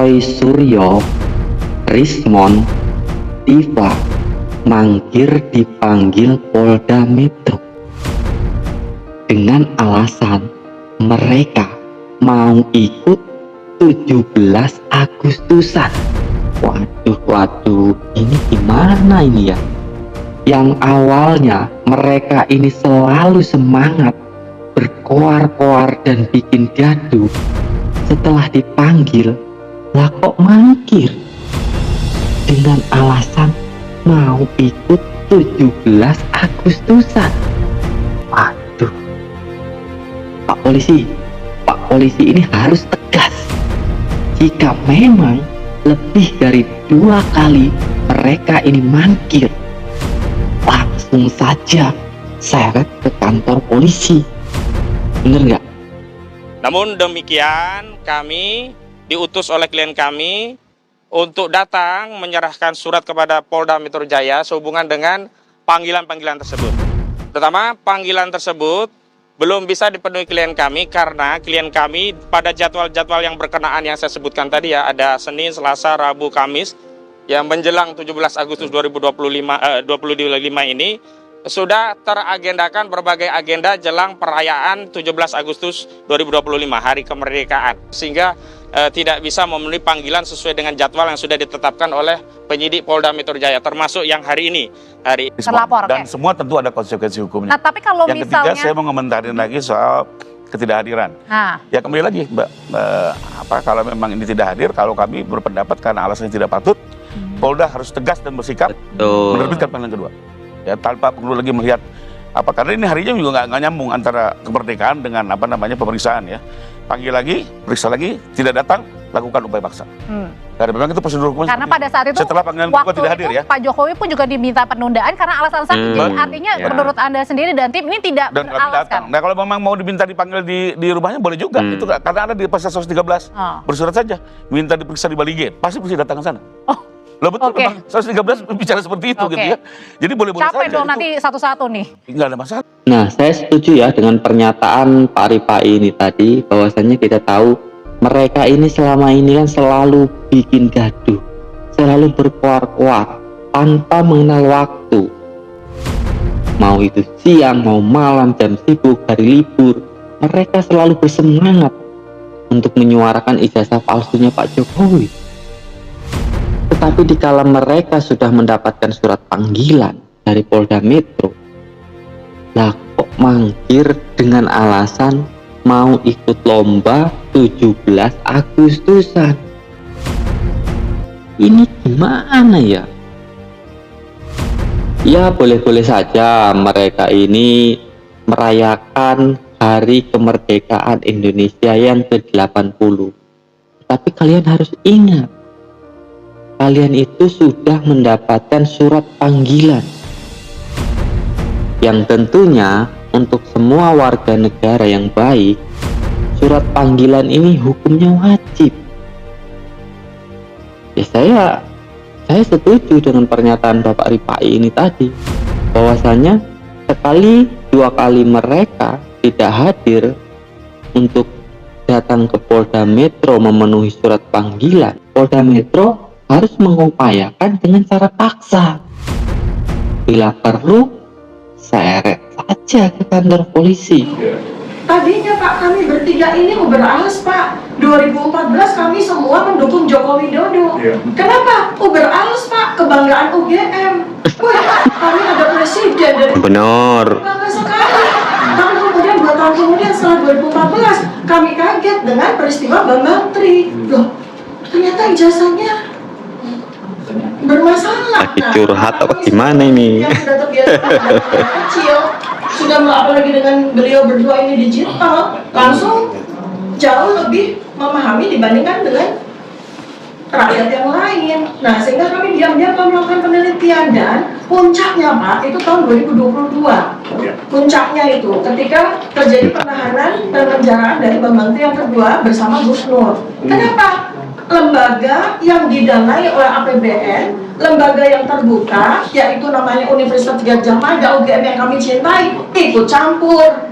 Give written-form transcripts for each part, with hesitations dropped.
Roy Suryo, Rismon, Diva mangkir dipanggil Polda Metro dengan alasan mereka mau ikut 17 Agustusan. Waduh, ini gimana ini ya? Yang awalnya mereka ini selalu semangat berkoar-koar dan bikin gaduh, setelah dipanggil lah kok mangkir dengan alasan mau ikut 17 Agustusan. Waduh, Pak Polisi ini harus tegas. Jika memang lebih dari 2 kali mereka ini mangkir, langsung saja seret ke kantor polisi. Bener nggak? Namun demikian, kami diutus oleh klien kami untuk datang menyerahkan surat kepada Polda Metro Jaya sehubungan dengan panggilan-panggilan tersebut. Pertama, panggilan tersebut belum bisa dipenuhi klien kami karena klien kami pada jadwal-jadwal yang berkenaan yang saya sebutkan tadi ya, ada Senin, Selasa, Rabu, Kamis yang menjelang 17 Agustus 2025 ini sudah teragendakan berbagai agenda jelang perayaan 17 Agustus 2025 hari kemerdekaan, sehingga tidak bisa memenuhi panggilan sesuai dengan jadwal yang sudah ditetapkan oleh penyidik Polda Metro Jaya, termasuk yang hari ini. Terlapor, dan semua tentu ada konsekuensi hukumnya. Nah, tapi kalau yang misalnya ketiga, saya mau komentarin lagi soal ketidakhadiran. Ya kembali lagi, Mbak, kalau memang ini tidak hadir, kalau kami berpendapat karena alasannya tidak patut, Polda harus tegas dan bersikap menerbitkan panggilan kedua. Ya, tanpa perlu lagi melihat karena ini harinya juga nggak nyambung antara kemerdekaan dengan pemeriksaan ya. Panggil lagi, periksa lagi, tidak datang, lakukan upaya paksa. Karena memang itu prosedur hukum. Karena pada saat itu setelah panggilan kedua tidak hadir ya. Pak Jokowi pun juga diminta penundaan karena alasan sakit. Jadi artinya menurut Anda sendiri dan tim ini tidak beralaskan. Nah, kalau memang mau diminta dipanggil di rumahnya boleh juga. Itu karena ada di pasal 113. Bersurat saja, minta diperiksa di Bali Gate, pasti datang ke sana. Loh betul, memang 113 bicara seperti itu gitu ya. Jadi boleh-boleh saja. Capek dong nanti satu-satu nih. Nggak ada masalah. Nah, saya setuju ya dengan pernyataan Pak Rifai ini tadi, bahwasannya kita tahu mereka ini selama ini kan selalu bikin gaduh, selalu berkoar-koar tanpa mengenal waktu. Mau itu siang, mau malam, jam sibuk, hari libur, mereka selalu bersemangat untuk menyuarakan ijazah palsunya Pak Jokowi. Tetapi dikala mereka sudah mendapatkan surat panggilan dari Polda Metro, lah kok mangkir dengan alasan mau ikut lomba 17 Agustusan. Ini gimana ya? Ya boleh-boleh saja mereka ini merayakan hari kemerdekaan Indonesia yang ke-80. Tapi kalian harus ingat, kalian itu sudah mendapatkan surat panggilan yang tentunya untuk semua warga negara yang baik, surat panggilan ini hukumnya wajib. Ya saya setuju dengan pernyataan Bapak Rifai ini tadi, bahwasanya sekali 2 kali mereka tidak hadir untuk datang ke Polda Metro memenuhi surat panggilan, Polda Metro harus mengupayakan dengan cara paksa. Bila perlu, seret saja ke kantor polisi. Tadinya Pak, kami bertiga ini beralas Pak. 2014 kami semua mendukung Joko Widodo. Kenapa? Beralas Pak, kebanggaan UGM. Wah, kami ada presiden dari Benar. bangga sekali. Tapi kemudian 2 tahun kemudian setelah 2014 kami kaget dengan peristiwa Bambang Tri. Loh, ternyata ijazahnya bermasalah. Curhat apa gimana ini? Yang sudah terbiasa kecil, sudah apalagi dengan beliau berdua ini digital, langsung jauh lebih memahami dibandingkan dengan rakyat yang lain. Nah, sehingga kami diam-diam melakukan penelitian dan puncaknya Pak itu tahun 2022. Puncaknya itu ketika terjadi penahanan dan penjaraan dari Bambang Tri yang kedua bersama Gus Nur. Kenapa? Lembaga yang didanai oleh APBN, lembaga yang terbuka, yaitu namanya Universitas Gadjah Mada, UGM yang kami cintai, ikut campur.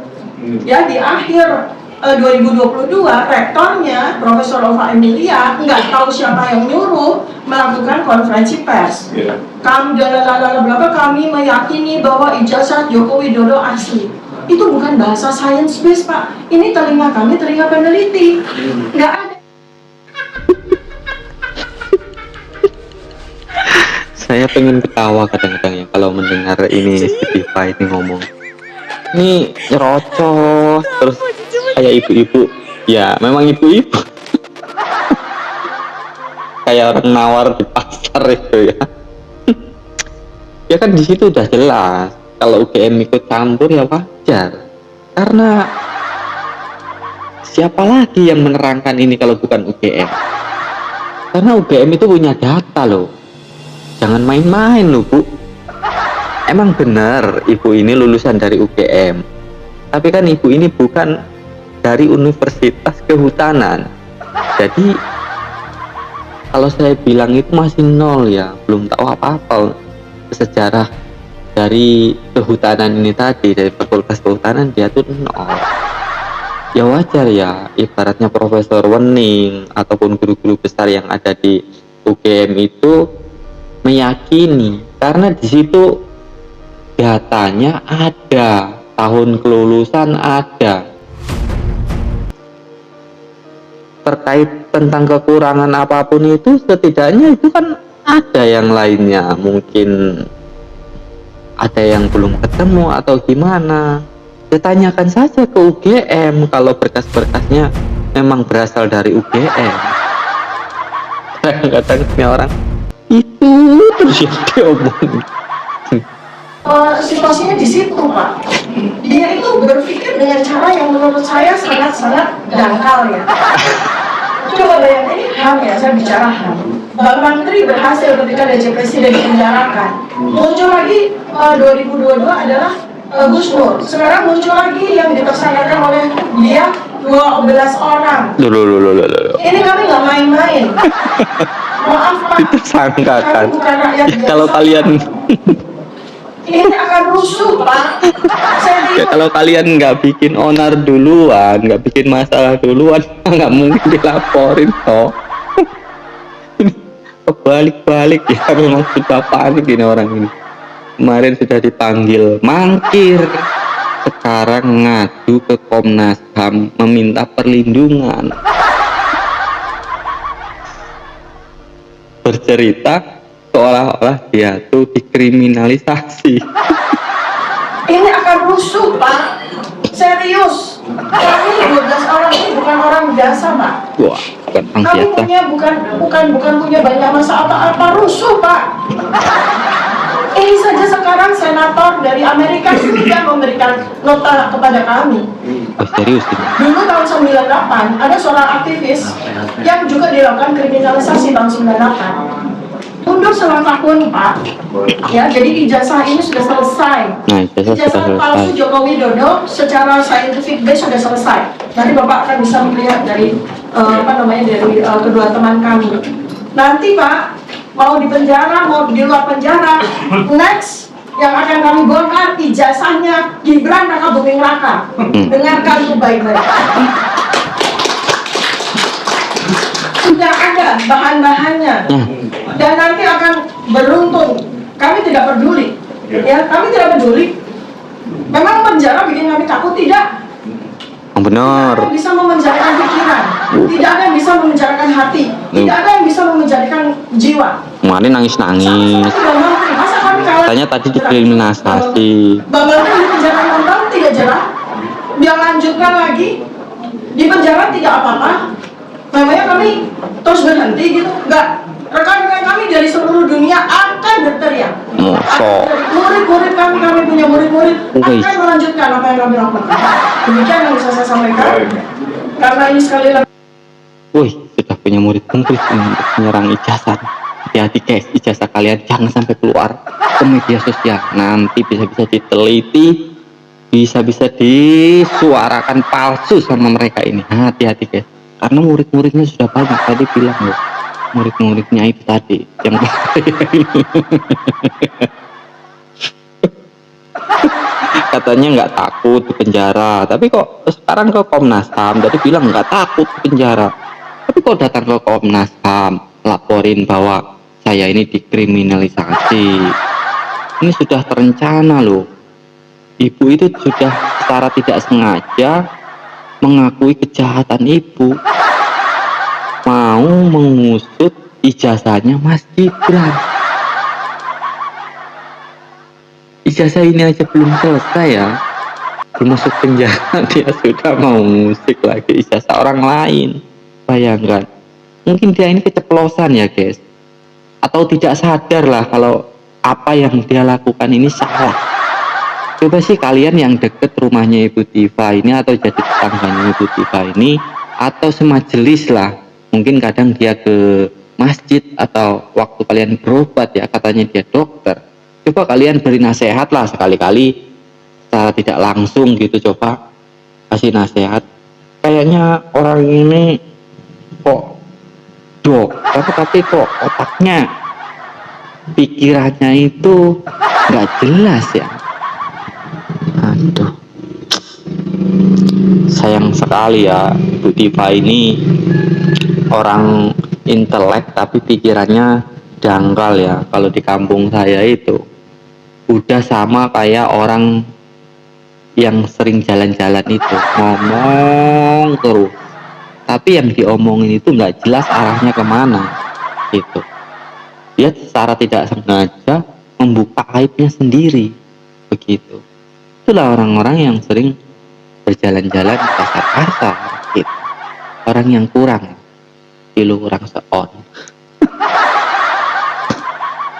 Ya, di akhir 2022 rektornya Profesor Ova Emilia nggak tahu siapa yang nyuruh melakukan konferensi pers. Kami kami meyakini bahwa ijazah Joko Widodo asli. Itu bukan bahasa science based, Pak. Ini telinga kami, telinga peneliti. Nggak ada. Saya pengen ketawa kadang-kadang ya kalau mendengar ini Spotify ini ngomong. Ini nyerocos terus kayak ibu-ibu. Ya, memang ibu-ibu. Kayak orang nawar di pasar itu ya. Ya kan di situ udah jelas kalau UGM ikut campur ya wajar. Karena siapa lagi yang menerangkan ini kalau bukan UGM? Karena UGM itu punya data loh. Jangan main-main loh, Bu. Emang benar ibu ini lulusan dari UGM. Tapi kan ibu ini bukan dari Universitas Kehutanan. Jadi kalau saya bilang itu masih nol ya, belum tahu apa-apa sejarah dari kehutanan ini tadi, dari Fakultas Kehutanan dia tuh nol. Ya wajar ya, ibaratnya Profesor Wening ataupun guru-guru besar yang ada di UGM itu meyakini karena di situ datanya ada, tahun kelulusan ada. Terkait tentang kekurangan apapun itu setidaknya itu kan ada yang lainnya, mungkin ada yang belum ketemu atau gimana. Ditanyakan saja ke UGM kalau berkas-berkasnya memang berasal dari UGM. Kadang-kadang orang itu terus yang diomongin. Situasinya di situ, Pak. Dia itu berpikir dengan cara yang menurut saya sangat-sangat dangkal ya. Coba bayangin, ini HAM ya, saya bicara HAM. Bang Menteri berhasil ketika DJ Presiden dipenjarakan. Muncul lagi 2022 adalah Gus Nur. Sekarang muncul lagi yang ditersangkakan oleh dia 12 orang. Ini kami nggak main-main. Maaf, Pak. Ditersangkakan. Kalau kalian ini akan rusuh, Pak. Ya, kalau kalian nggak bikin onar duluan, nggak bikin masalah duluan, nggak mungkin dilaporin toh. Balik-balik ya, memang sudah panik ini orang ini. Kemarin sudah dipanggil mangkir, sekarang ngadu ke Komnas HAM meminta perlindungan. Bercerita seolah-olah dia tuh dikriminalisasi. Ini akan rusuh, Pak. Serius. Kami 12 orang ini bukan orang biasa, Pak. Wah, bukan orang Kami biasa. punya bukan punya banyak masa apa-apa, rusuh, Pak. Ini saja sekarang senator dari Amerika sudah memberikan nota kepada kami. Oh, serius ini? Dulu tahun 98 ada seorang aktivis yang juga dilakukan kriminalisasi tahun 98. Mundur selama tahun, Pak. Ya, jadi ijazah ini sudah selesai. Nah, ijazah sudah palsu selesai. Joko Widodo secara scientific base sudah selesai. Nanti Bapak akan bisa melihat dari dari kedua teman kami. Nanti Pak mau di penjara, mau di luar penjara, next yang akan kami bongkar ijazahnya Gibran Raka Buming Raka. Dengarkan tuh baik-baik. Sudah ada bahan-bahannya dan nanti akan beruntun. Kami tidak peduli, ya kami tidak peduli. Memang penjara bikin kami takut tidak? Benar. Tidak ada yang bisa memenjarakan pikiran, tidak ada yang bisa memenjarakan hati, tidak ada yang bisa memenjarakan jiwa. Kemarin nangis-nangis. Masa kami kalah? Katanya tadi dikriminalisasi. Bang Menteri di penjara 6 tahun tidak jerah. Dia lanjutkan lagi di penjara tidak apa-apa. Memangnya kami terus berhenti gitu? Enggak. Rekan-rekan kami dari seluruh dunia akan berteriak. Murid-murid kami punya murid-murid akan melanjutkan apa yang kami lakukan. Demikian yang bisa saya sampaikan. Karena ini sekali lagi. Wih, sudah punya murid untuk menyerang ijazah. Hati-hati guys, ijazah kalian jangan sampai keluar ke media sosial. Nanti bisa-bisa diteliti, bisa-bisa disuarakan palsu sama mereka ini. Hati-hati guys. Karena murid-muridnya sudah banyak, tadi bilang loh, murid-muridnya itu tadi yang katanya nggak takut di penjara, tapi kok sekarang ke Komnas HAM tadi bilang nggak takut di penjara, tapi kok datang ke Komnas HAM laporin bahwa saya ini dikriminalisasi. Ini sudah terencana loh. Ibu itu sudah secara tidak sengaja mengakui kejahatan ibu, mau mengusut ijazahnya Mas Gibran. Ijazah ini aja belum selesai ya, belum masuk penjara dia sudah mau musik lagi ijazah orang lain. Bayangkan, mungkin dia ini keceplosan ya guys, atau tidak sadar lah kalau apa yang dia lakukan ini salah. Coba sih kalian yang deket rumahnya Ibu Diva ini, atau jadi tetangganya Ibu Diva ini, atau semajelis lah, mungkin kadang dia ke masjid, atau waktu kalian berobat ya katanya dia dokter, coba kalian beri nasihat lah sekali-kali secara tidak langsung gitu, coba kasih nasihat. Kayaknya orang ini kok dokter tapi kok otaknya, pikirannya itu nggak jelas ya. Aduh, sayang sekali ya, Ibu Diva ini orang intelek tapi pikirannya dangkal ya. Kalau di kampung saya itu udah sama kayak orang yang sering jalan-jalan itu, ngomong terus, tapi yang diomongin itu nggak jelas arahnya kemana gitu. Dia secara tidak sengaja membuka aibnya sendiri begitu. Itulah orang-orang yang sering berjalan-jalan kasar-kasar gitu. Orang yang kurang kilo, kurang seon.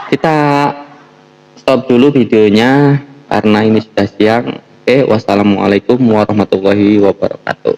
Kita stop dulu videonya karena ini sudah siang. Oke, wassalamualaikum warahmatullahi wabarakatuh.